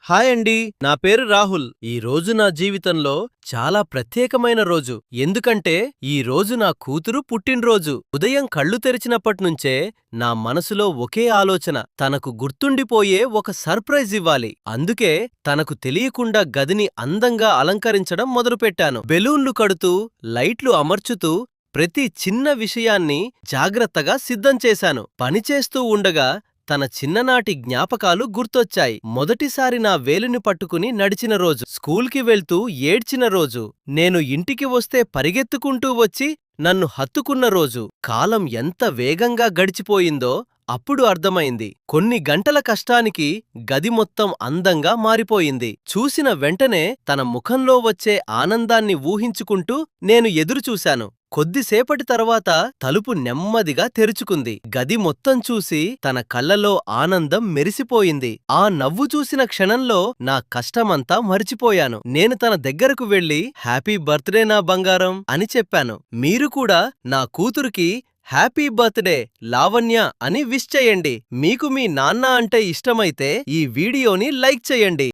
Hi అండి, నా పేరు రాహుల్. ఈ రోజు నా జీవితంలో చాలా ప్రత్యేకమైన రోజు. ఎందుకంటే ఈ రోజు నా కూతురు పుట్టినరోజు. ఉదయం కళ్ళు తెరిచినప్పట్నుంచే నా మనసులో ఒకే ఆలోచన, తనకు గుర్తుండిపోయే ఒక సర్ప్రైజ్ ఇవ్వాలి. అందుకే తనకు తెలియకుండా గదిని అందంగా అలంకరించడం మొదలుపెట్టాను. బెలూన్లు కడుతూ, లైట్లు అమర్చుతూ ప్రతి చిన్న విషయాన్ని జాగ్రత్తగా సిద్ధం చేశాను. పనిచేస్తూ ఉండగా తన చిన్ననాటి జ్ఞాపకాలు గుర్తొచ్చాయి. మొదటిసారి నా వేలుని పట్టుకుని నడిచిన రోజు, స్కూల్కి వెళ్తూ ఏడ్చిన రోజు, నేను ఇంటికి వస్తే పరిగెత్తుకుంటూ వచ్చి నన్ను హత్తుకున్న రోజు. కాలం ఎంత వేగంగా గడిచిపోయిందో అప్పుడు అర్థమైంది. కొన్ని గంటల కష్టానికి గది మొత్తం అందంగా మారిపోయింది. చూసిన వెంటనే తన ముఖంలో వచ్చే ఆనందాన్ని ఊహించుకుంటూ నేను ఎదురుచూశాను. కొద్దిసేపటి తర్వాత తలుపు నెమ్మదిగా తెరుచుకుంది. గది మొత్తం చూసి తన కళ్ళలో ఆనందం మెరిసిపోయింది. ఆ నవ్వు చూసిన క్షణంలో నా కష్టమంతా మరిచిపోయాను. నేను తన దగ్గరకు వెళ్లి హ్యాపీ బర్త్డే నా బంగారం అని చెప్పాను. మీరు కూడా నా కూతురికి హ్యాపీ బర్త్డే లావణ్య అని విష్ చేయండి. మీకు మీ నాన్న అంటే ఇష్టమైతే ఈ వీడియోని లైక్ చేయండి.